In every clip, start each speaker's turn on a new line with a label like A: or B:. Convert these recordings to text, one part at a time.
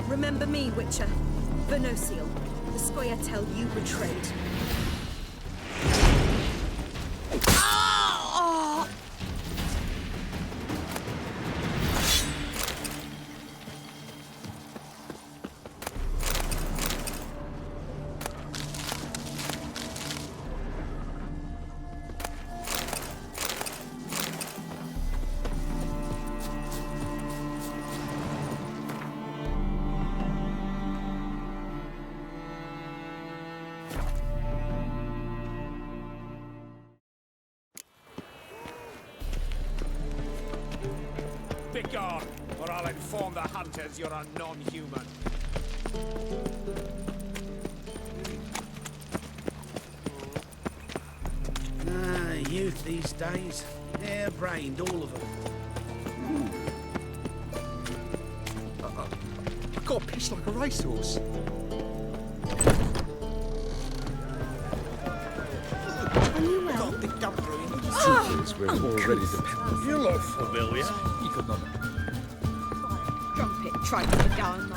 A: Remember me, Witcher. Venosiel, the Scoia'tael you betrayed.
B: Begone, or I'll inform the hunters you're a non-human.
C: Youth these days. Hair-brained, all of them.
D: I got pitched like a racehorse.
C: Got the gumper in.
D: Truth is, we're already dependent.
C: You lot familiar?
D: Economic.
A: Trumpet tried to go down my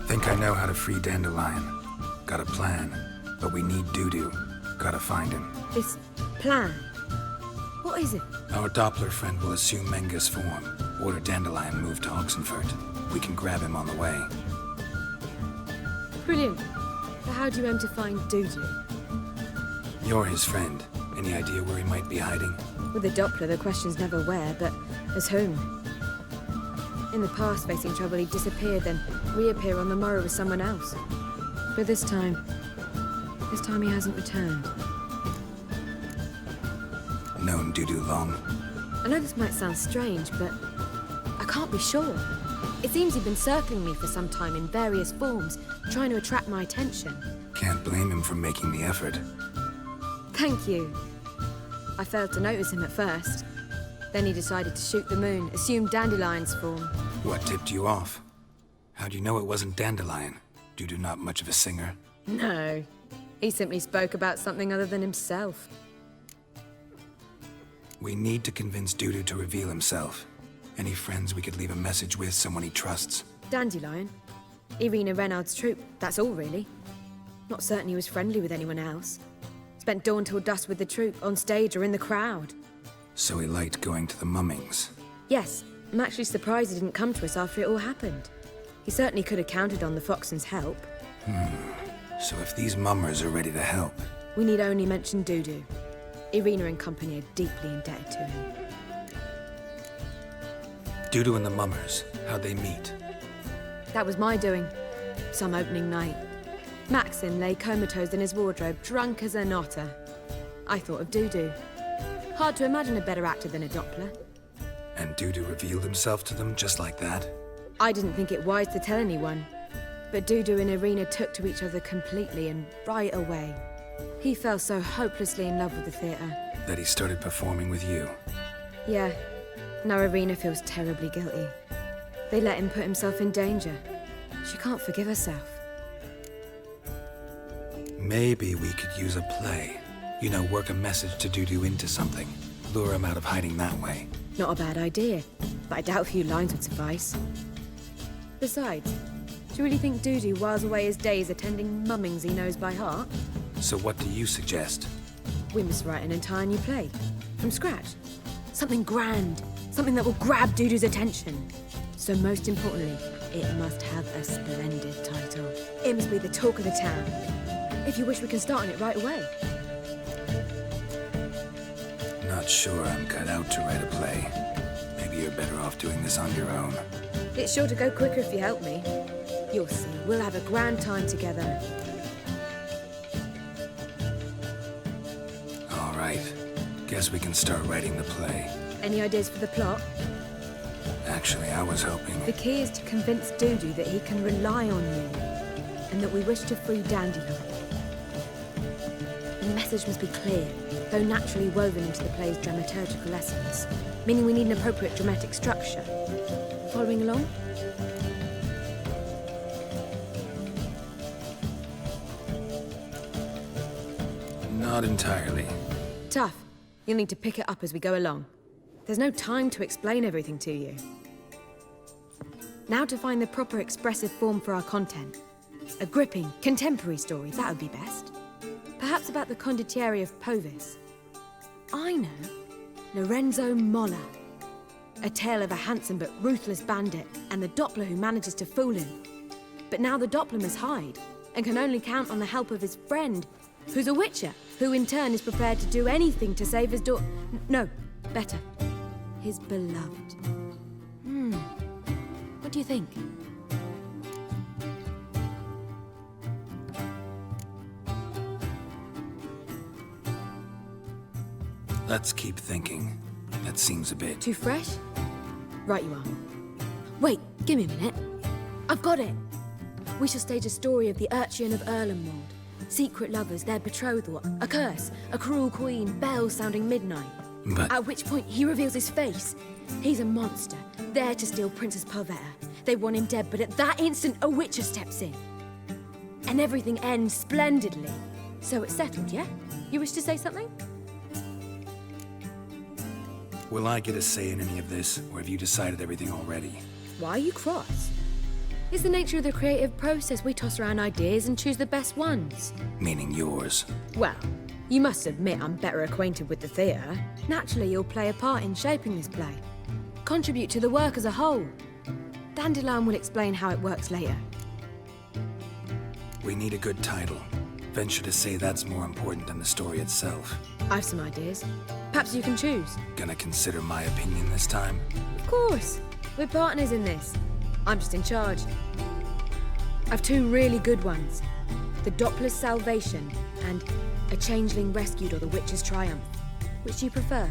E: Think I know how to free Dandelion. Got a plan, but we need Dudu. Gotta find him.
A: This plan? What is it?
E: Our Doppler friend will assume Menga's form. Order Dandelion moved to Oxenfurt. We can grab him on the way.
A: Brilliant. But how do you aim to find Dudu?
E: You're his friend. Any idea where he might be hiding?
A: With the Doppler, the question's never where, but as whom. In the past, facing trouble, he'd disappear, then reappear on the morrow with someone else. But this time he hasn't returned.
E: Known Dudu long?
A: I know this might sound strange, but I can't be sure. It seems he'd been circling me for some time in various forms, trying to attract my attention.
E: Can't blame him for making the effort.
A: Thank you. I failed to notice him at first. Then he decided to shoot the moon, assume Dandelion's form.
E: What tipped you off? How'd you know it wasn't Dandelion? Dudu not much of a singer?
A: No. He simply spoke about something other than himself.
E: We need to convince Dudu to reveal himself. Any friends we could leave a message with, someone he trusts?
A: Dandelion? Irina Renarde's troupe, that's all really. Not certain he was friendly with anyone else. Spent dawn till dusk with the troupe, on stage or in the crowd.
E: So he liked going to the mummings?
A: Yes, I'm actually surprised he didn't come to us after it all happened. He certainly could have counted on the Foxen's help.
E: So if these mummers are ready to help...
A: We need only mention Dudu. Irina and company are deeply indebted to him.
E: Dudu and the mummers, how'd they meet?
A: That was my doing. Some opening night. Maxim lay comatose in his wardrobe, drunk as an otter. I thought of Dudu. Hard to imagine a better actor than a Doppler.
E: And Dudu revealed himself to them just like that?
A: I didn't think it wise to tell anyone. But Dudu and Irina took to each other completely and right away. He fell so hopelessly in love with the theatre.
E: That he started performing with you?
A: Yeah. Now Irina feels terribly guilty. They let him put himself in danger. She can't forgive herself.
E: Maybe we could use a play. You know, work a message to Dudu into something. Lure him out of hiding that way.
A: Not a bad idea, but I doubt a few lines would suffice. Besides, do you really think Dudu whiles away his days attending mummings he knows by heart?
E: So what do you suggest?
A: We must write an entire new play. From scratch. Something grand. Something that will grab Dudu's attention. So most importantly, it must have a splendid title. It must be the talk of the town. If you wish, we can start on it right away.
E: Not sure I'm cut out to write a play. Maybe you're better off doing this on your own.
A: It's sure to go quicker if you help me. You'll see, we'll have a grand time together.
E: All right. Guess we can start writing the play.
A: Any ideas for the plot?
E: Actually, I was hoping...
A: The key is to convince Dudu that he can rely on you, and that we wish to free Dandelion. The message must be clear, though naturally woven into the play's dramaturgical essence, meaning we need an appropriate dramatic structure. Following along?
E: Not entirely.
A: Tough. You'll need to pick it up as we go along. There's no time to explain everything to you. Now to find the proper expressive form for our content. A gripping, contemporary story, that would be best. Perhaps about the condottieri of Povis. I know. Lorenzo Molla. A tale of a handsome but ruthless bandit and the Doppler who manages to fool him. But now the Doppler must hide and can only count on the help of his friend, who's a witcher, who in turn is prepared to do anything to save his daughter. No, better. His beloved. What do you think?
E: Let's keep thinking. That seems a bit...
A: Too fresh? Right you are. Wait, give me a minute. I've got it! We shall stage a story of the Urchin of Erlenwald. Secret lovers, their betrothal, a curse, a cruel queen, bells sounding midnight.
E: But...
A: At which point he reveals his face. He's a monster, there to steal Princess Pavetta. They want him dead, but at that instant a witcher steps in. And everything ends splendidly. So it's settled, yeah? You wish to say something?
E: Will I get a say in any of this, or have you decided everything already?
A: Why are you cross? It's the nature of the creative process. We toss around ideas and choose the best ones.
E: Meaning yours.
A: Well, you must admit I'm better acquainted with the theatre. Naturally, you'll play a part in shaping this play. Contribute to the work as a whole. Dandelion will explain how it works later.
E: We need a good title. Venture to say that's more important than the story itself.
A: I've some ideas. Perhaps you can choose.
E: Gonna consider my opinion this time?
A: Of course. We're partners in this. I'm just in charge. I've two really good ones. The Doppler's Salvation and A Changeling Rescued or the Witch's Triumph. Which do you prefer?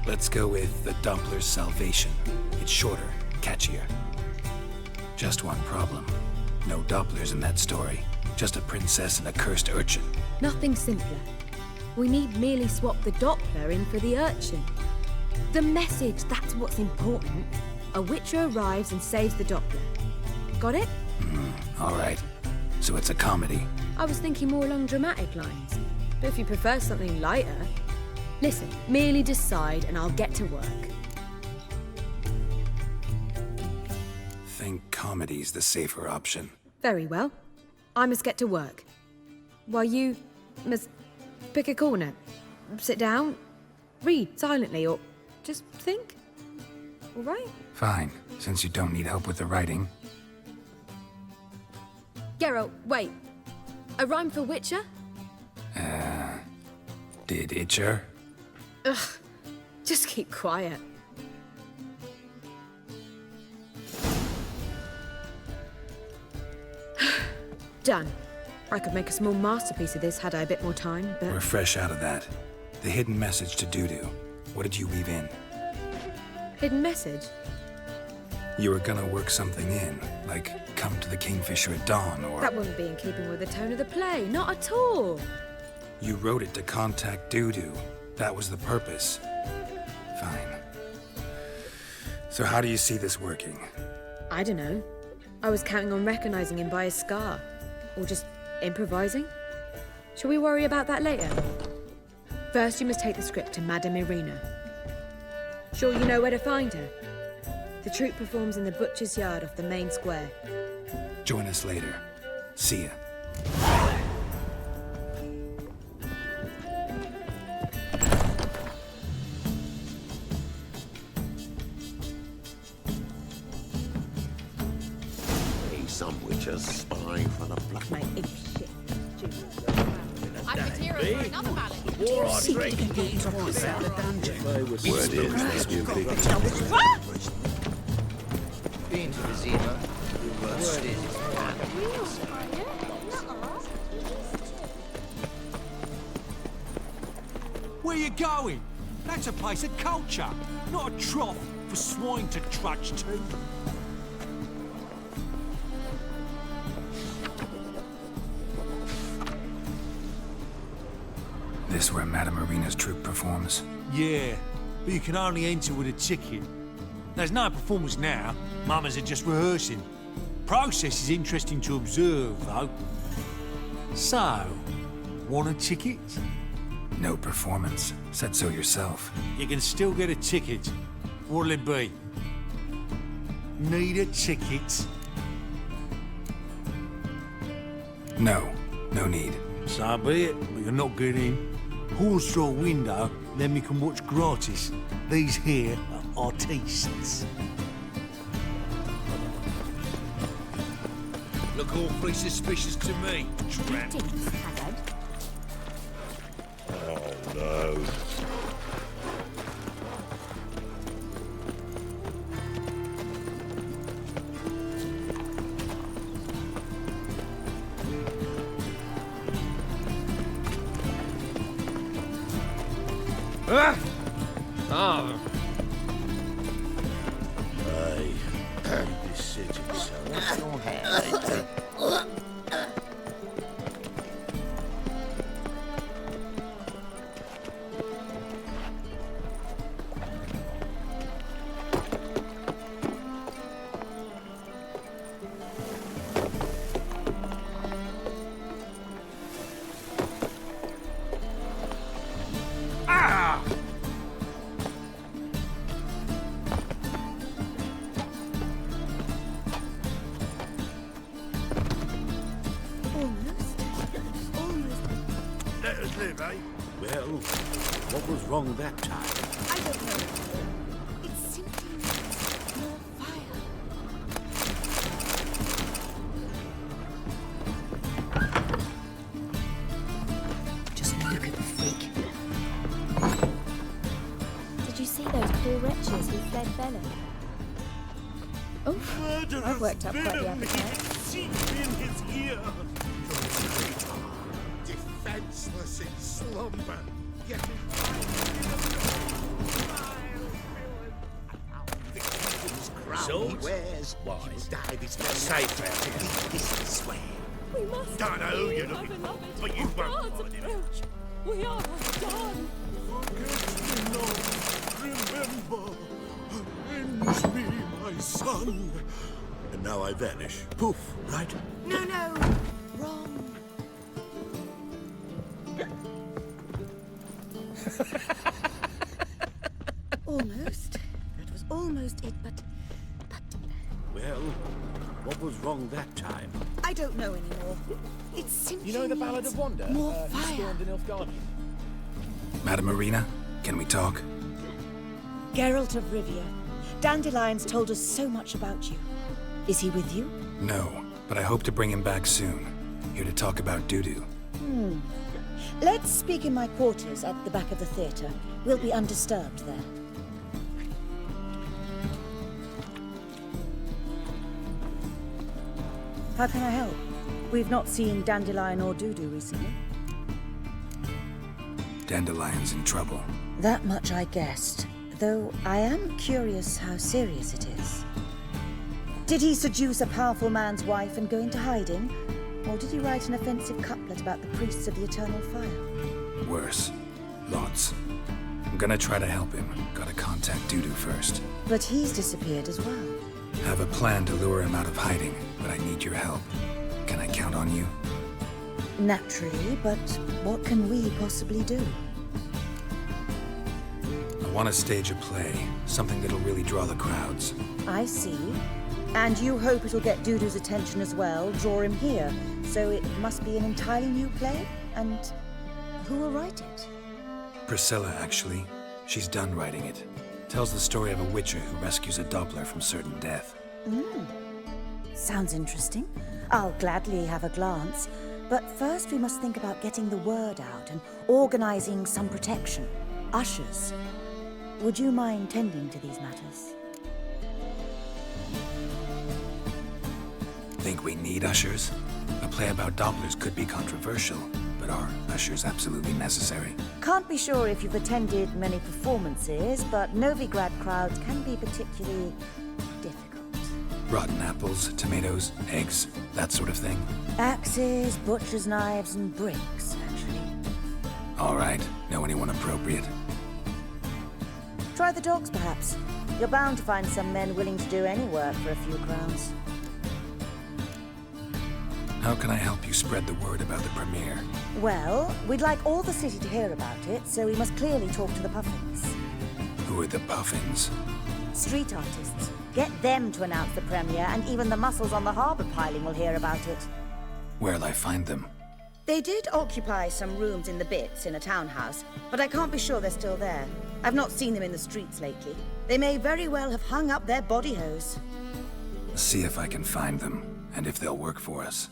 E: Let's go with the Doppler's Salvation. It's shorter, catchier. Just one problem. No Dopplers in that story. Just a princess and a cursed urchin.
A: Nothing simpler. We need merely swap the Doppler in for the urchin. The message, that's what's important. A witcher arrives and saves the Doppler. Got it?
E: All right. So it's a comedy.
A: I was thinking more along dramatic lines. But if you prefer something lighter... Listen, merely decide and I'll get to work.
E: Think comedy's the safer option.
A: Very well. I must get to work. While you must pick a corner. Sit down, read silently, or just think. All right?
E: Fine, since you don't need help with the writing.
A: Geralt, wait. A rhyme for Witcher?
E: Did Itcher?
A: Ugh, just keep quiet. Done. I could make a small masterpiece of this had I a bit more time, but...
E: We're fresh out of that. The hidden message to Dudu. What did you weave in?
A: Hidden message?
E: You were gonna work something in, like come to the Kingfisher at dawn, or...
A: That wouldn't be in keeping with the tone of the play, not at all.
E: You wrote it to contact Dudu. That was the purpose. Fine. So how do you see this working?
A: I don't know. I was counting on recognizing him by his scar. Or just improvising. Shall we worry about that later? First, you must take the script to Madame Irina. Sure you know where to find her? The troupe performs in the butcher's yard off the main square.
E: Join us later. See ya.
C: Some witches spying for the black.
A: My ape shit.
F: I've material for another ballad.
C: War on drinking games twice out of the dungeon. Word is
G: Been to the Zima. Word is
B: Where you going? That's a place of culture, not a trough for swine to trudge to.
E: This where Madame Irina's troupe performs?
B: Yeah, but you can only enter with a ticket. There's no performance now. Mamas are just rehearsing. Process is interesting to observe, though. So, want a ticket?
E: No performance. Said so yourself.
B: You can still get a ticket. What'll it be? Need a ticket?
E: No. No need.
B: So be it, but you're not getting in. Horse through a window, then we can watch gratis. These here are artistes.
G: Look awfully suspicious to me, tramp.
C: Oh, no. Hey, this city, so what's your hand? Let us live, eh? Well, what was wrong that time?
F: I don't know. It simply needs more fire.
A: Just look at the freak. Did you see those poor wretches who fled Bellum? Oh, I've worked up quite the appetite.
C: Seep in his ear. Defenseless in slumber, yet in so he wears. Why? Die this safe out here. This way.
F: We must.
C: Don't know who you're looking for, but you won't find him.
F: We are done.
C: Remember, avenge me, my son. And now I vanish. Poof, right?
F: No, wrong.
A: Almost. That was almost it, but...
C: Well, what was wrong that time?
F: I don't know anymore. It simply
D: You know the Ballad of Wanda?
F: more
D: Who
F: fire.
D: stormed in Nilfgaard?
E: Madam Irina, can we talk?
H: Geralt of Rivia. Dandelion's told us so much about you. Is he with you?
E: No, but I hope to bring him back soon. Here to talk about Dudu.
H: Let's speak in my quarters at the back of the theatre. We'll be undisturbed there. How can I help? We've not seen Dandelion or Dudu recently.
E: Dandelion's in trouble.
H: That much I guessed, though I am curious how serious it is. Did he seduce a powerful man's wife and go into hiding? Or did he write an offensive couplet about the priests of the eternal fire?
E: Worse. Lots. I'm gonna try to help him. Gotta contact Dudu first.
H: But he's disappeared as well.
E: Have a plan to lure him out of hiding, but I need your help. Can I count on you?
H: Naturally, but what can we possibly do?
E: I want to stage a play. Something that'll really draw the crowds.
H: I see. And you hope it'll get Dudu's attention as well, draw him here. So it must be an entirely new play? And who will write it?
E: Priscilla, actually. She's done writing it. Tells the story of a witcher who rescues a Doppler from certain death.
H: Sounds interesting. I'll gladly have a glance. But first we must think about getting the word out and organizing some protection. Ushers. Would you mind tending to these matters?
E: Think we need ushers? A play about Dopplers could be controversial, but are ushers absolutely necessary?
H: Can't be sure if you've attended many performances, but Novigrad crowds can be particularly difficult.
E: Rotten apples, tomatoes, eggs, that sort of thing?
H: Axes, butcher's knives, and bricks, actually.
E: All right. Know anyone appropriate?
H: Try the dogs, perhaps. You're bound to find some men willing to do any work for a few crowns.
E: How can I help you spread the word about the premiere?
H: Well, we'd like all the city to hear about it, so we must clearly talk to the Puffins.
E: Who are the Puffins?
H: Street artists. Get them to announce the premiere, and even the muscles on the harbour piling will hear about it.
E: Where'll I find them?
H: They did occupy some rooms in the Bits in a townhouse, but I can't be sure they're still there. I've not seen them in the streets lately. They may very well have hung up their body hose.
E: See if I can find them, and if they'll work for us.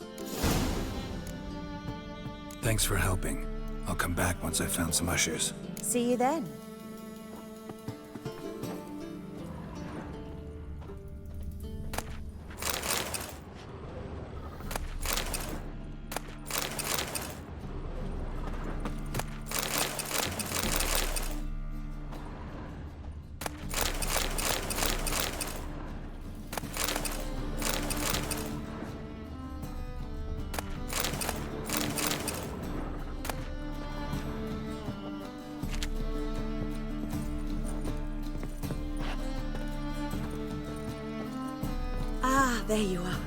E: Thanks for helping. I'll come back once I've found some ushers.
H: See you then. Ah, there you are.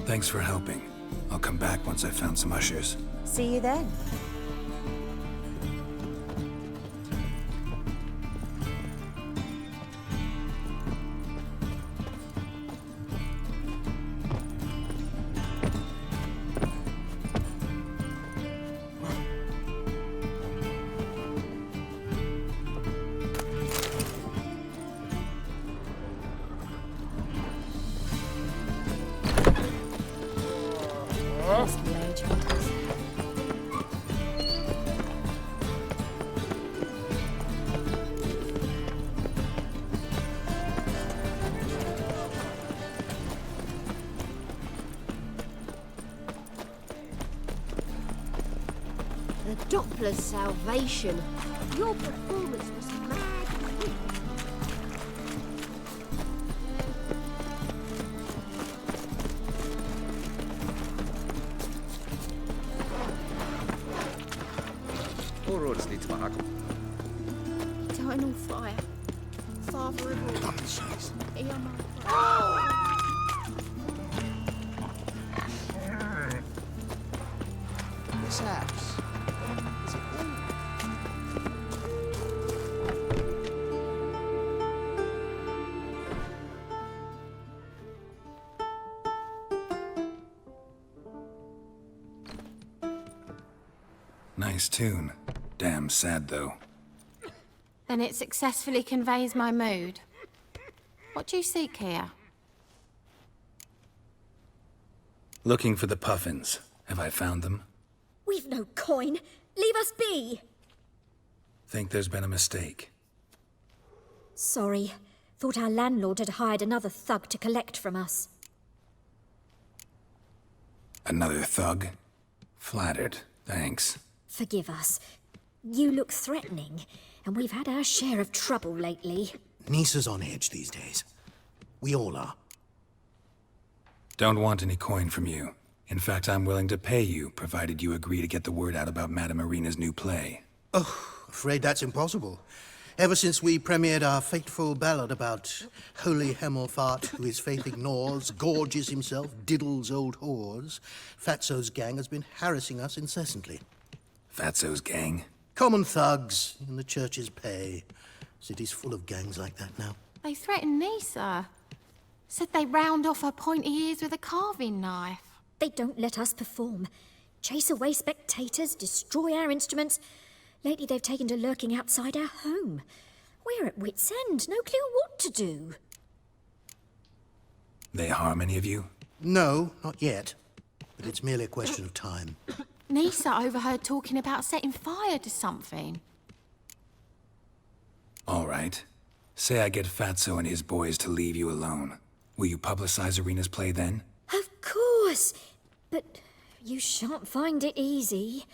E: Thanks for helping. I'll come back once I've found some ushers.
H: See you then.
F: The Doppler's salvation. Your performance was mad.
D: Poor orders need to hug.
F: Eternal fire. Father of all. Hear my prayer.
D: This house. Is it all?
E: Nice tune. Damn sad, though.
I: Then it successfully conveys my mood. What do you seek here?
E: Looking for the Puffins. Have I found them?
A: We've no coin. Leave us be.
E: Think there's been a mistake.
A: Sorry. Thought our landlord had hired another thug to collect from us.
E: Another thug? Flattered. Thanks.
A: Forgive us. You look threatening, and we've had our share of trouble lately.
J: Nisa's on edge these days. We all are.
E: Don't want any coin from you. In fact, I'm willing to pay you, provided you agree to get the word out about Madame Irina's new play.
J: Oh, afraid that's impossible. Ever since we premiered our fateful ballad about holy Hemelfart, who his faith ignores, gorges himself, diddles old whores, Fatso's gang has been harassing us incessantly.
E: Fatso's gang?
J: Common thugs in the church's pay. City's full of gangs like that now.
I: They threatened Nisa. Said they round off her pointy ears with a carving knife.
A: They don't let us perform. Chase away spectators, destroy our instruments. Lately they've taken to lurking outside our home. We're at wit's end, no clue what to do.
E: They harm any of you?
J: No, not yet. But it's merely a question of time.
I: Nisa overheard talking about setting fire to something.
E: All right. Say I get Fatso and his boys to leave you alone. Will you publicize Irina's play then?
A: Of course. But you shan't find it easy.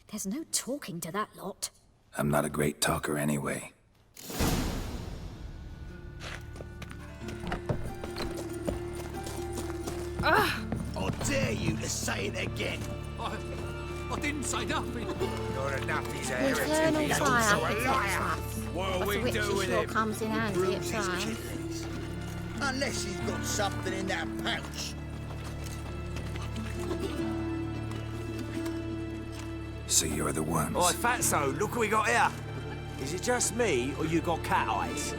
A: There's no talking to that lot.
E: I'm not a great talker anyway.
G: I dare you to say it again.
B: I didn't say nothing.
G: You're enough, he's a
I: The
G: heretic.
I: eternal
G: He's
I: fire
G: also a
I: protects
G: liar.
I: us.
G: What
I: But
G: do
I: the
G: we
I: witch
G: do with
I: sure
G: him?
I: comes in handy at
G: Bruise his
I: times.
G: kidneys. Unless he's got something in that pouch.
E: So you're the ones.
G: Oi, Fatso, look what we got here. Is it just me, or you got cat eyes?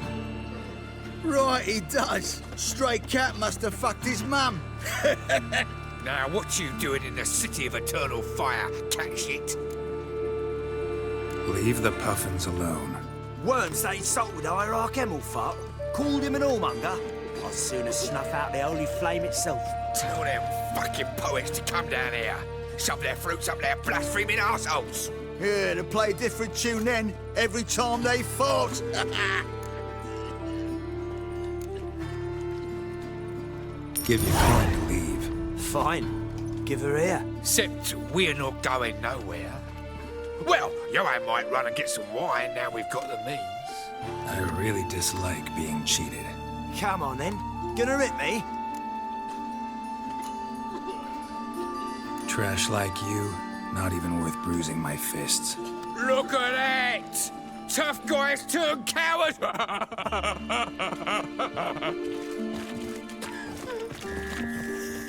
G: Right, he does. Stray cat must have fucked his mum.
K: Now, what you doing in the city of eternal fire, cat shit?
E: Leave the Puffins alone.
G: Worms that insulted Hierarch Emelfart, called him an whoremonger. I'd sooner snuff out the holy flame itself.
K: Tell them fucking poets to come down here. Shove their fruits up their blaspheming arseholes.
G: Yeah, to play a different tune then, every time they fought.
E: Give you time to leave.
G: Fine. Give her here.
K: Except we're not going nowhere. Well, Johan might run and get some wine now we've got the means.
E: I really dislike being cheated.
G: Come on then. Gonna hit me?
E: Trash like you, not even worth bruising my fists.
K: Look at that! Tough guys turn cowards!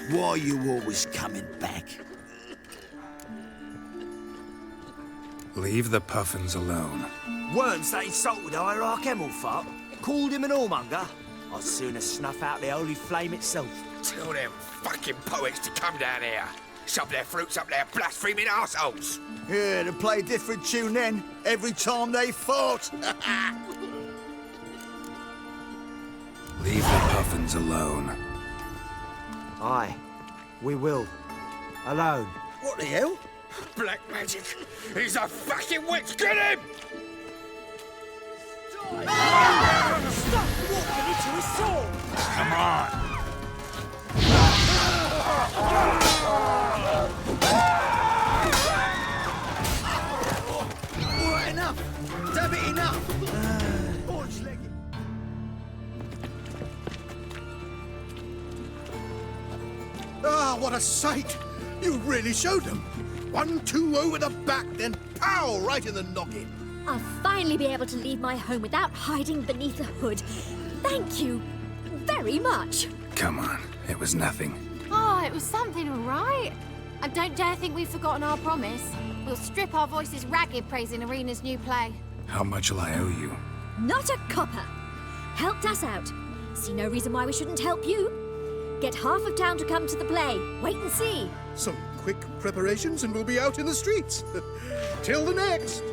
G: Why are you always coming back?
E: Leave the Puffins alone.
G: Worms that insulted Hierarch Emelfart, called him an whoremonger. I'd sooner snuff out the holy flame itself.
K: Tell them fucking poets to come down here. Shove their fruits up their blaspheming arseholes.
G: Yeah, to play a different tune then, every time they fought.
E: Leave the Puffins alone.
G: Aye, we will. Alone.
C: What the hell?
K: Black magic. He's a fucking witch. Get him!
F: Stop walking into his sword!
K: Come on.
G: Alright, enough. Damn it, enough.
J: Ah, what a sight! You really showed them. 1-2 over the back, then pow, right in the noggin.
F: I'll finally be able to leave my home without hiding beneath a hood. Thank you very much.
E: Come on, it was nothing.
I: Oh, it was something, all right. I don't dare think we've forgotten our promise. We'll strip our voices ragged praising Irina's new play.
E: How much will I owe you?
F: Not a copper. Helped us out. See no reason why we shouldn't help you. Get half of town to come to the play. Wait and see.
J: Some quick preparations and we'll be out in the streets. Till the next.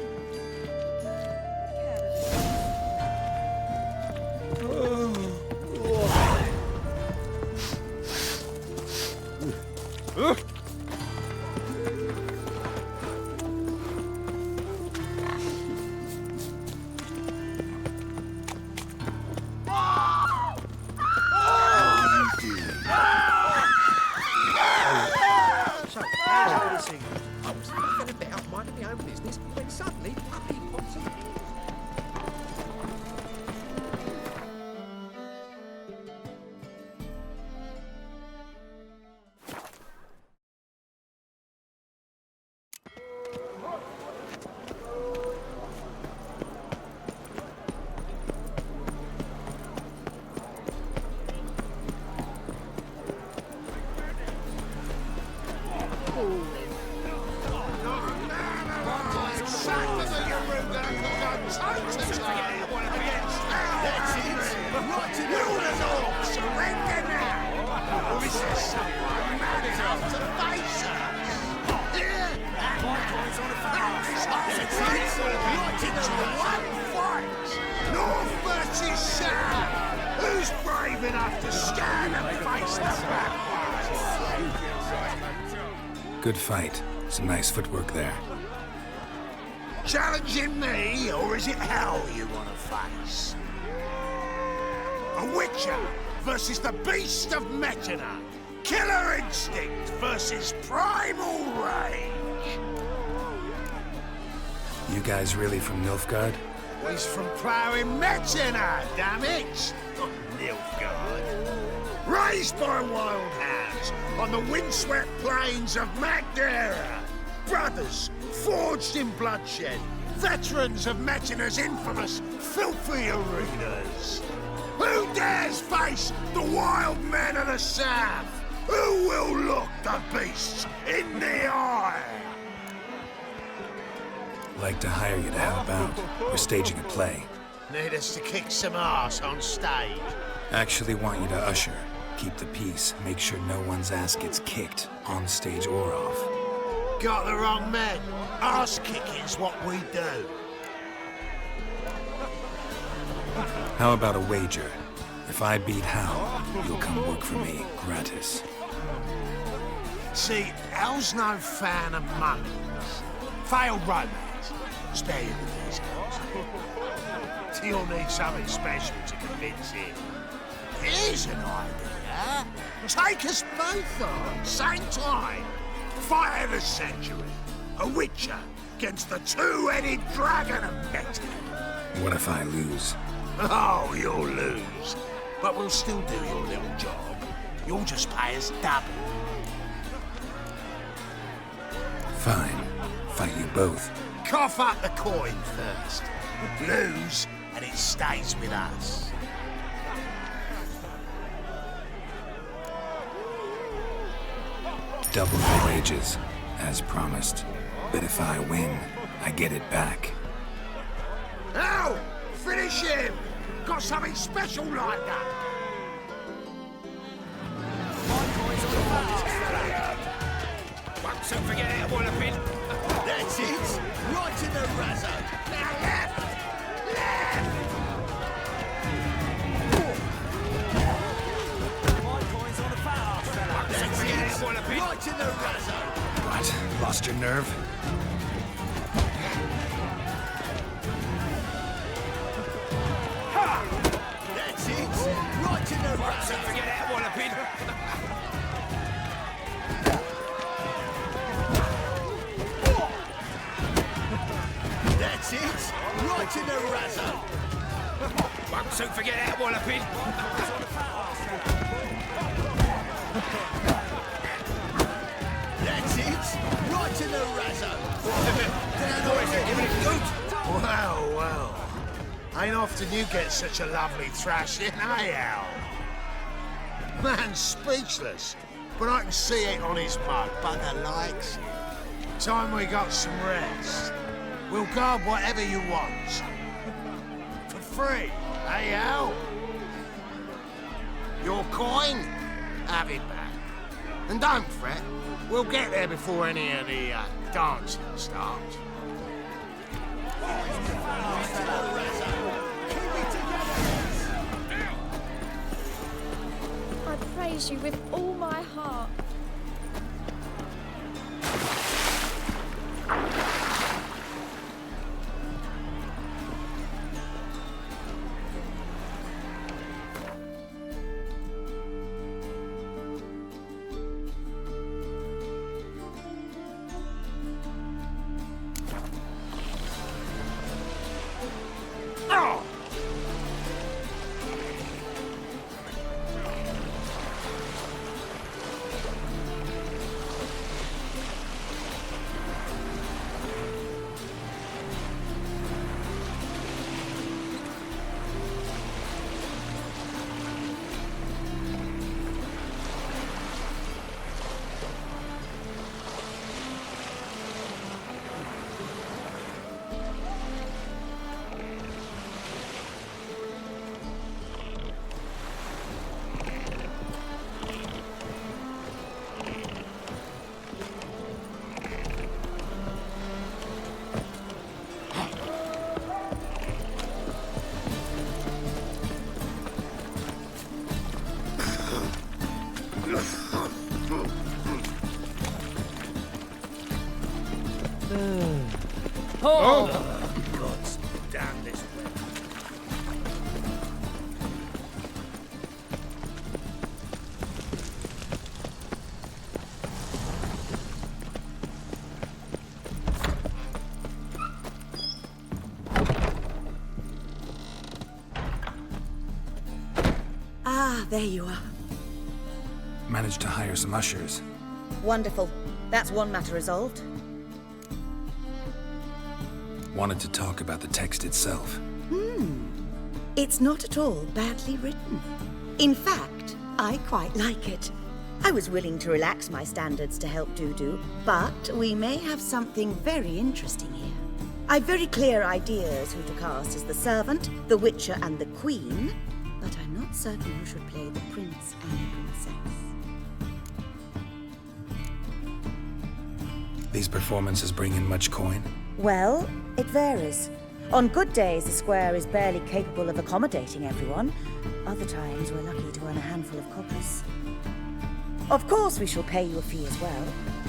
D: I was thinking a bit out minding my own business when suddenly Puppy pops in.
G: Who's brave enough to stand and face the bad
E: Good fight. Some nice footwork there.
G: Challenging me, or is it hell you want to face? A Witcher versus the Beast of Metina. Killer instinct versus primal rage.
E: You guys really from Nilfgaard?
G: He's from ploughing Metina, damn it! Not Nilfgaard. Raised by wild hands on the windswept plains of Magdera. Brothers forged in bloodshed. Veterans of Metina's infamous filthy arenas. Who dares face the wild men of the South? Who will look the beasts in the eye?
E: Like to hire you to help out. We're staging a play.
G: Need us to kick some ass on stage?
E: Actually want you to usher. Keep the peace. Make sure no one's ass gets kicked, on stage or off.
G: Got the wrong men. Ass kicking's what we do.
E: How about a wager? If I beat Hal, you'll come work for me, gratis.
G: See, Hal's no fan of monkeys. Failed romance. Spare you the details. You'll need something special to convince him. Here's an idea. Take us both on, same time. Fight of the century. A witcher against the two-headed dragon of metal.
E: What if I lose?
G: Oh, you'll lose. But we'll still do your little job. You'll just pay us double.
E: Fine. Fight you both.
G: Cough up the coin first. Lose, and it stays with us.
E: Double the wages, as promised. But if I win, I get it back.
G: Now, finish him! Got something special lined up.
K: Won't soon forget how to wall a pin.
G: That's it. Right in the razzo. Now left! Left! That's it. Right in the razzo.
E: What? Lost your nerve?
G: That's it. Right in the razzo.
K: Soon forget how to wall a pin.
G: That's it. Right in the razzo.
K: Won't soon forget how to wall a pin.
G: That's it. Right in the razzo. Well, well. Ain't often you get such a lovely thrashing, eh, Al? Man's speechless, but I can see it on his mug. Bugger likes it. Time we got some rest. We'll guard whatever you want. For free, eh, Al? Your coin? Have it back. And don't fret. We'll get there before any of the dancing starts.
F: I praise you with all my heart.
G: God's damn this way.
A: Ah, there you are.
E: Managed to hire some ushers.
H: Wonderful. That's one matter resolved.
E: Wanted to talk about the text itself.
H: It's not at all badly written. In fact, I quite like it. I was willing to relax my standards to help Dudu, but we may have something very interesting here. I've very clear ideas who to cast as the servant, the witcher, and the queen, but I'm not certain who should play the prince and princess.
E: These performances bring in much coin?
H: Well, it varies. On good days, the square is barely capable of accommodating everyone. Other times, we're lucky to earn a handful of coppers. Of course, we shall pay you a fee as well.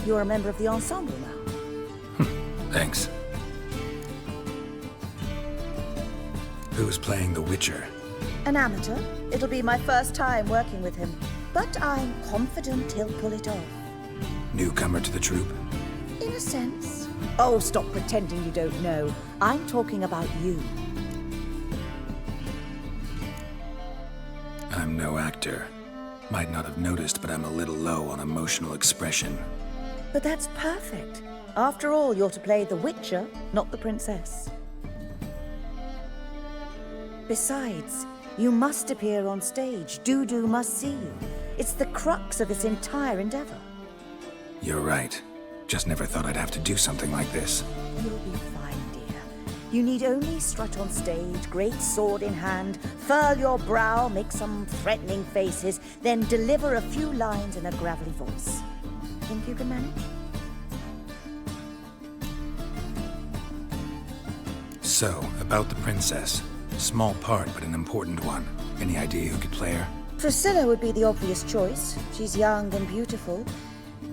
H: You're a member of the ensemble now.
E: Thanks. Who's playing the Witcher?
H: An amateur. It'll be my first time working with him, but I'm confident he'll pull it off.
E: Newcomer to the troupe?
H: In a sense. Oh, stop pretending you don't know. I'm talking about you.
E: I'm no actor. Might not have noticed, but I'm a little low on emotional expression.
H: But that's perfect. After all, you're to play the Witcher, not the princess. Besides, you must appear on stage. Dudu must see you. It's the crux of this entire endeavor.
E: You're right. Just never thought I'd have to do something like this.
H: You'll be fine, dear. You need only strut on stage, great sword in hand, furl your brow, make some threatening faces, then deliver a few lines in a gravelly voice. Think you can manage?
E: So, about the princess. Small part, but an important one. Any idea who could play her?
H: Priscilla would be the obvious choice. She's young and beautiful.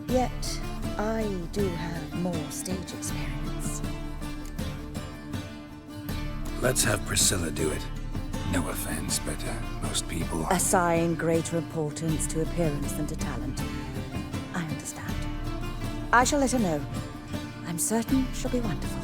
H: Yet, I do have more stage experience.
E: Let's have Priscilla do it. No offense, but most people...
H: Assign greater importance to appearance than to talent. I understand. I shall let her know. I'm certain she'll be wonderful.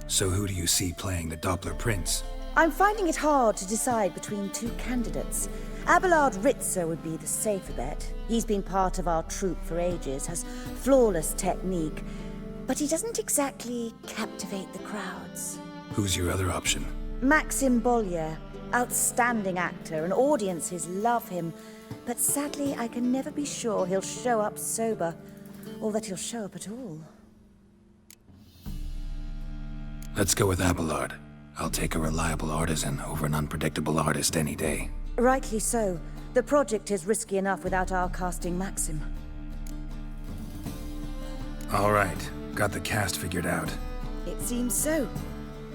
E: So who do you see playing the Doppler Prince?
H: I'm finding it hard to decide between two candidates. Abelard Ritzer would be the safer bet. He's been part of our troupe for ages, has flawless technique, but he doesn't exactly captivate the crowds.
E: Who's your other option?
H: Maxim Bollier, outstanding actor, and audiences love him, but sadly I can never be sure he'll show up sober, or that he'll show up at all.
E: Let's go with Abelard. I'll take a reliable artisan over an unpredictable artist any day.
H: Rightly so. The project is risky enough without our casting Maxim.
E: All right. Got the cast figured out.
H: It seems so.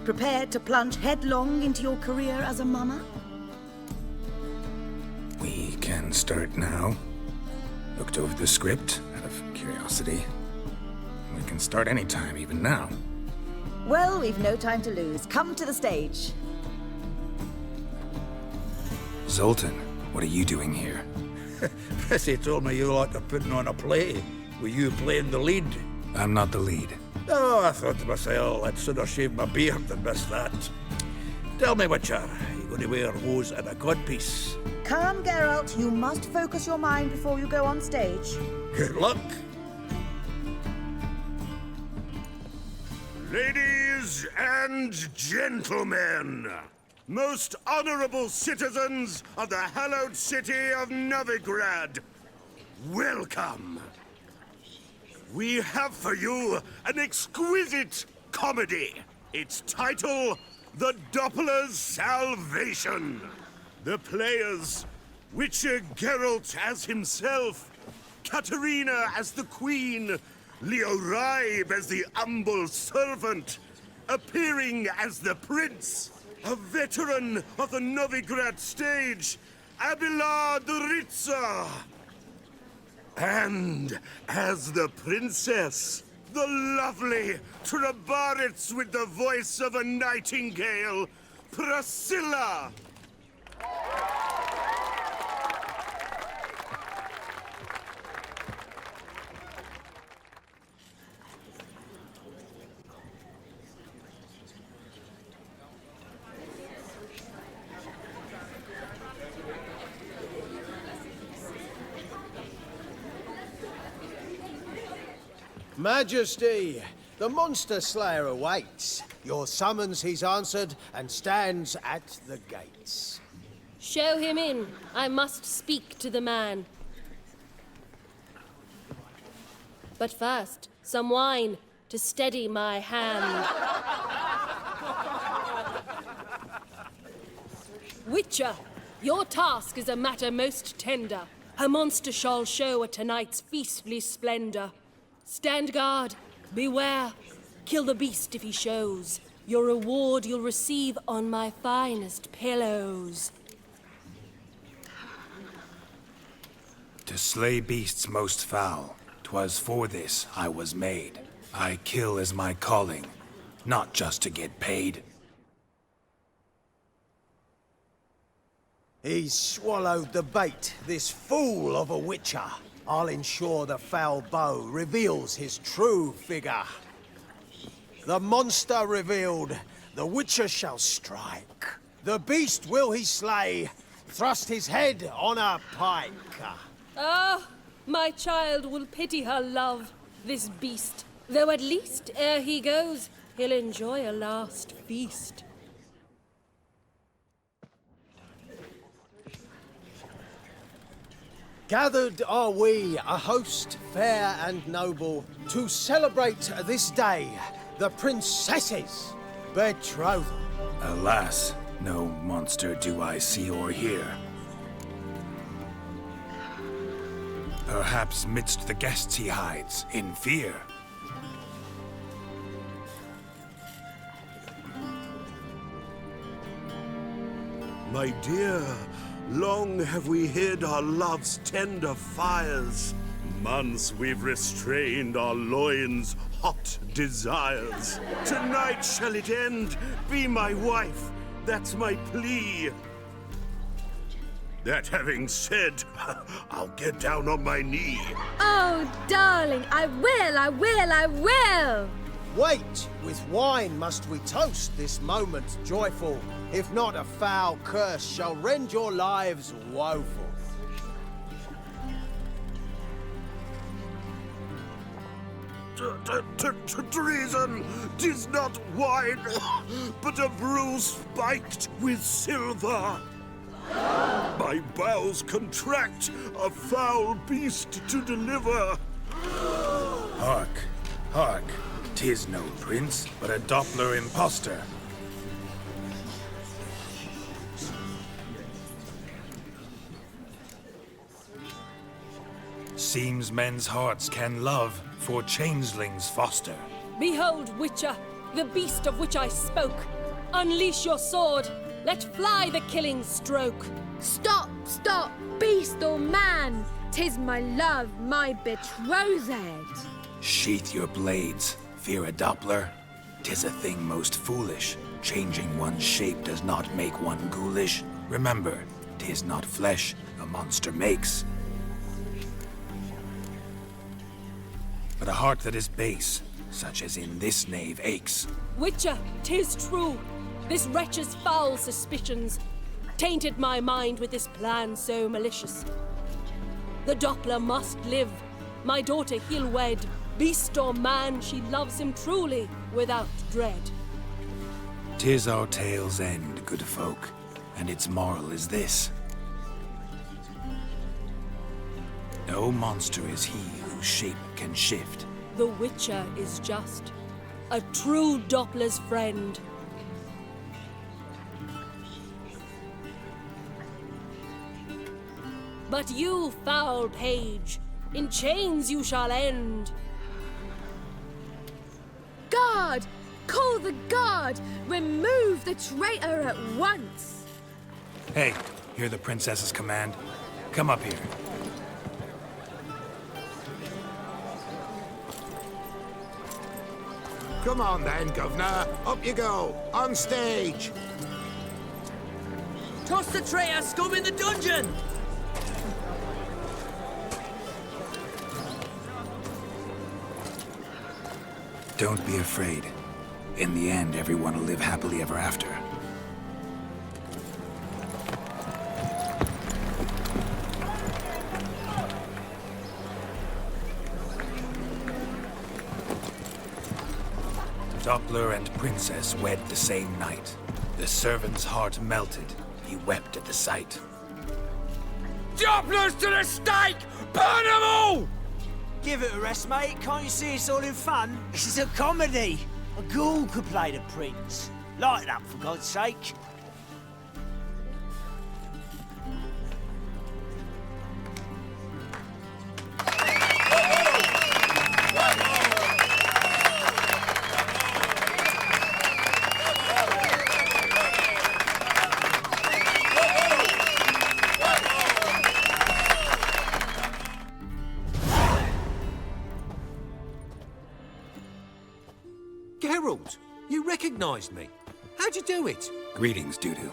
H: Prepared to plunge headlong into your career as a mama?
E: We can start now. Looked over the script, out of curiosity. We can start anytime, even now.
H: Well, we've no time to lose. Come to the stage.
E: Zoltan, what are you doing here?
G: Prissy told me you like to putting on a play. Were you playing the lead?
E: I'm not the lead.
G: Oh, I thought to myself, I'd sooner shave my beard than miss that. Tell me, Witcher, are you going to wear hose and a codpiece?
H: Calm, Geralt. You must focus your mind before you go on stage.
G: Good luck.
C: Ladies and gentlemen, most honorable citizens of the hallowed city of Novigrad, welcome. We have for you an exquisite comedy. Its title, The Doppler's Salvation. The players, Witcher Geralt as himself, Katerina as the Queen, Leo Raib as the humble servant, appearing as the Prince, a veteran of the Novigrad stage, Abelard Ritzer. And as the Princess, the lovely Trabaritz with the voice of a nightingale, Priscilla.
D: Majesty,
L: The Monster Slayer awaits. Your summons he's answered and stands at the gates.
M: Show him in. I must speak to the man. But first, some wine to steady my hand. Witcher, your task is a matter most tender. A monster shall show at tonight's feastly splendor. Stand guard, beware, kill the beast if he shows. Your reward you'll receive on my finest pillows.
E: To slay beasts most foul, 'twas for this I was made. I kill as my calling, not just to get paid.
L: He's swallowed the bait, this fool of a witcher. I'll ensure the foul bow reveals his true figure. The monster revealed, the witcher shall strike. The beast will he slay, thrust his head on a pike.
M: Ah, my child will pity her love, this beast. Though at least, ere he goes, he'll enjoy a last feast.
L: Gathered are we, a host fair and noble, to celebrate this day, the princess's betrothal.
E: Alas, no monster do I see or hear. Perhaps midst the guests he hides, in fear.
C: My dear, long have we hid our love's tender fires. Months we've restrained our loins' hot desires. Tonight shall it end, be my wife, that's my plea. That having said, I'll get down on my knee.
A: Oh, darling, I will!
L: Wait, with wine must we toast this moment joyful. If not, a foul curse shall rend your lives woeful.
C: Treason! 'Tis not wine, but a brew spiked with silver. My bowels contract, a foul beast to deliver.
E: Hark, hark, 'tis no prince, but a Doppler impostor. Seems men's hearts can love, for changelings foster.
M: Behold, Witcher, the beast of which I spoke. Unleash your sword. Let fly the killing stroke.
A: Stop, stop, beast or man! 'Tis my love, my betrothed.
E: Sheath your blades, fear a Doppler. 'Tis a thing most foolish. Changing one's shape does not make one ghoulish. Remember, 'tis not flesh a monster makes, but a heart that is base, such as in this knave aches.
M: Witcher, 'tis true. This wretch's foul suspicions tainted my mind with this plan so malicious. The Doppler must live. My daughter he'll wed. Beast or man, she loves him truly, without dread.
E: 'Tis our tale's end, good folk, and its moral is this. No monster is he whose shape can shift.
M: The Witcher is just a true Doppler's friend. But you, foul page, in chains you shall end.
A: Guard! Call the guard! Remove the traitor at once!
E: Hey, hear the princess's command? Come up here.
G: Come on then, Governor. Up you go. On stage.
N: Toss the traitor scum in the dungeon!
E: Don't be afraid. In the end, everyone will live happily ever after. Doppler and Princess wed the same night. The servant's heart melted. He wept at the sight.
K: Dopplers to the stake! Burn them all!
N: Give it a rest, mate. Can't you see it's all in fun? This is a comedy. A ghoul could play the prince. Lighten up, for God's sake.
D: Geralt, you recognized me. How'd you do it?
E: Greetings, Dudu.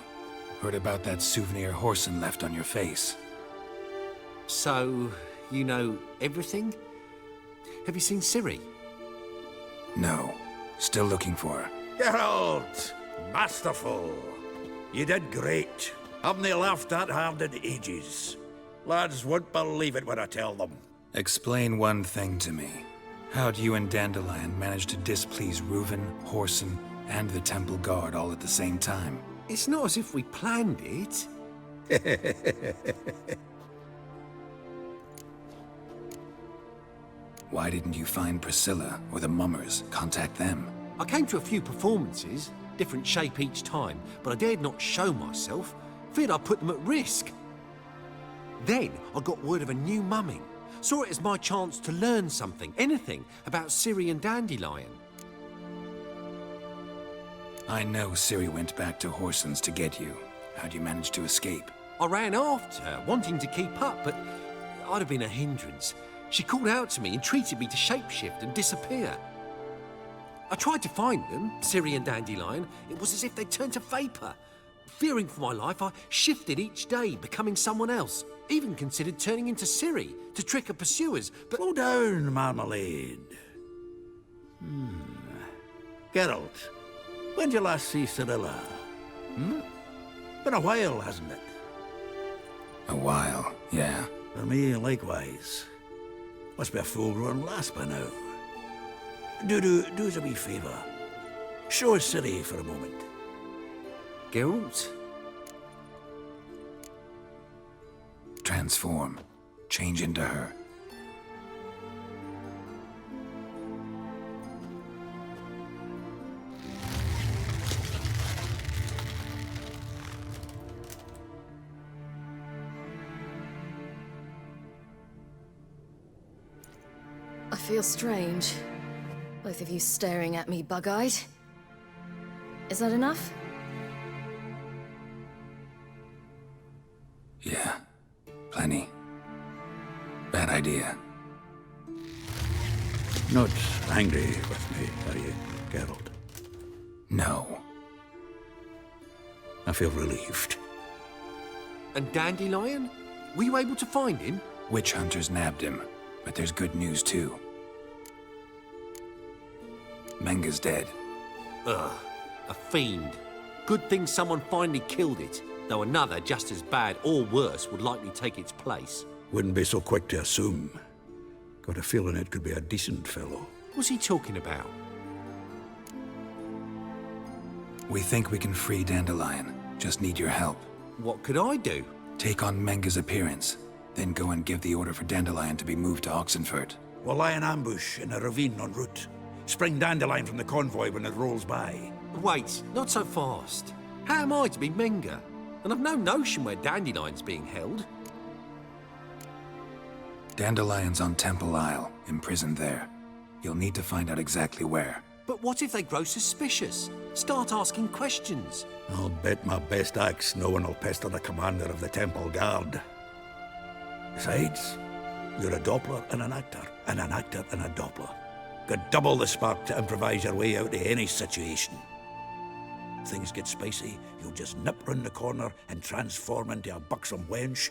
E: Heard about that souvenir Horson left on your face.
D: So, you know everything? Have you seen Ciri?
E: No. Still looking for her.
G: Geralt! Masterful! You did great. Haven't they laughed that hard in ages? Lads won't believe it when I tell them.
E: Explain one thing to me. How'd you and Dandelion manage to displease Reuven, Horson, and the Temple Guard all at the same time?
D: It's not as if we planned it.
E: Why didn't you find Priscilla or the Mummers? Contact them.
D: I came to a few performances, different shape each time, but I dared not show myself. Feared I'd put them at risk. Then I got word of a new mumming. Saw it as my chance to learn something, anything, about Ciri and Dandelion.
E: I know Ciri went back to Horson's to get you. How'd you manage to escape?
D: I ran after her, wanting to keep up, but I'd have been a hindrance. She called out to me, entreated me to shapeshift and disappear. I tried to find them, Ciri and Dandelion. It was as if they turned to vapour. Fearing for my life, I shifted each day, becoming someone else. Even considered turning into Ciri to trick her pursuers, but...
G: Slow down, Marmalade. Geralt, when did you last see Cirilla? Been a while, hasn't it?
E: A while, yeah.
G: For me, likewise. Must be a full-grown lass by now. Do us a wee favour. Show us Ciri for a moment.
D: Geralt?
E: Transform. Change into her.
A: I feel strange. Both of you staring at me bug-eyed. Is that enough?
E: Yeah. Plenty. Bad idea.
G: Not angry with me, are you, Geralt?
E: No.
G: I feel relieved.
D: And Dandelion? Were you able to find him?
E: Witch hunters nabbed him, but there's good news too. Menga's dead.
D: Ugh, a fiend. Good thing someone finally killed it, though another just as bad or worse would likely take its place.
G: Wouldn't be so quick to assume. Got a feeling it could be a decent fellow.
D: What's he talking about?
E: We think we can free Dandelion. Just need your help.
D: What could I do?
E: Take on Menga's appearance, then go and give the order for Dandelion to be moved to Oxenfurt.
G: We'll lie in ambush in a ravine en route. Spring Dandelion from the convoy when it rolls by.
D: Wait, not so fast. How am I to be Menga? And I've no notion where Dandelion's being held.
E: Dandelion's on Temple Isle, imprisoned there. You'll need to find out exactly where.
D: But what if they grow suspicious? Start asking questions?
G: I'll bet my best axe no one will pester the commander of the Temple Guard. Besides, you're a Doppler and an actor and a Doppler. Got double the spark to improvise your way out of any situation. Things get spicy, you'll just nip round the corner and transform into a buxom wench,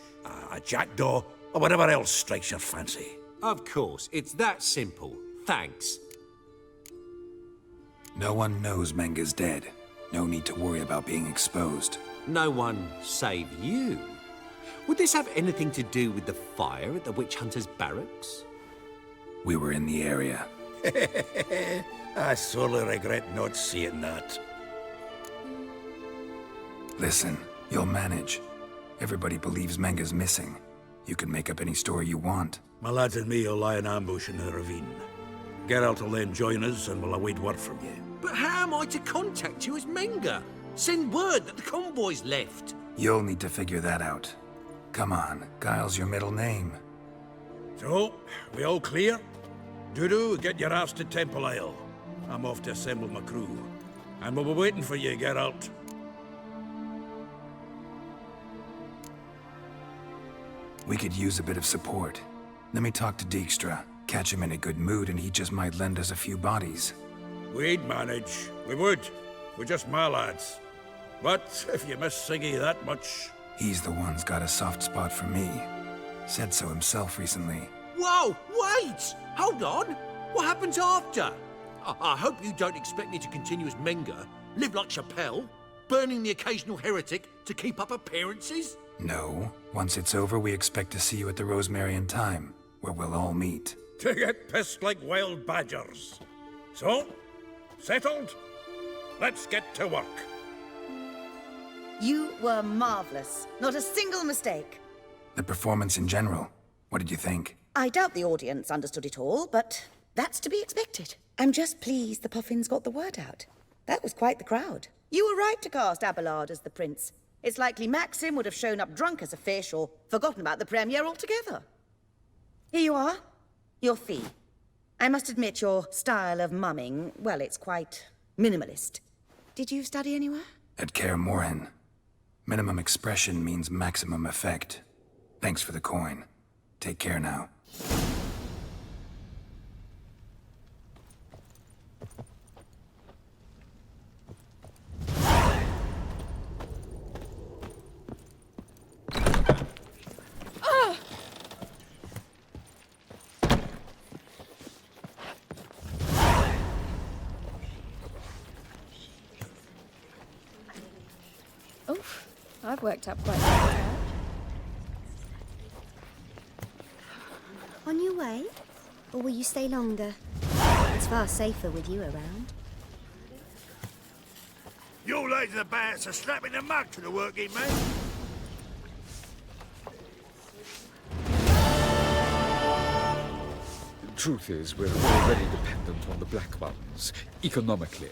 G: a jackdaw, or whatever else strikes your fancy.
D: Of course, it's that simple. Thanks.
E: No one knows Menga's dead. No need to worry about being exposed.
D: No one save you. Would this have anything to do with the fire at the witch hunter's barracks?
E: We were in the area. I sorely regret not seeing that. Listen, you'll manage. Everybody believes Menga's missing. You can make up any story you want.
C: My lads and me will lie in ambush in the ravine. Geralt will then join us and we'll await word from you.
D: But how am I to contact you as Menga? Send word that the convoy's left.
E: You'll need to figure that out. Come on, Guile's your middle name.
C: So, we all clear? Dudu, get your ass to Temple Isle. I'm off to assemble my crew. And we'll be waiting for you, Geralt.
E: We could use a bit of support. Let me talk to Dijkstra. Catch him in a good mood and he just might lend us a few bodies.
C: We'd manage. We would. We're just my lads. But if you miss Siggy that much...
E: He's the one's got a soft spot for me. Said so himself recently.
D: Whoa, wait! Hold on! What happens after? I hope you don't expect me to continue as Menga, live like Chappelle, burning the occasional heretic to keep up appearances?
E: No. Once it's over, we expect to see you at the Rosemary in Time, where we'll all meet.
C: To get pissed like wild badgers. So, settled? Let's get to work.
H: You were marvelous. Not a single mistake.
E: The performance in general, what did you think?
H: I doubt the audience understood it all, but that's to be expected. I'm just pleased the Puffins got the word out. That was quite the crowd. You were right to cast Abelard as the prince. It's likely Maxim would have shown up drunk as a fish or forgotten about the premiere altogether. Here you are. Your fee. I must admit your style of mumming, well, it's quite minimalist. Did you study anywhere?
E: At Kaer Morhen. Minimum expression means maximum effect. Thanks for the coin. Take care now.
F: Oof, I've worked up quite a bit.
O: On your way? Or will you stay longer? It's far safer with you around.
G: You lads of the bats are slapping the mug to the working man.
K: The truth is, we're already dependent on the Black Ones, economically.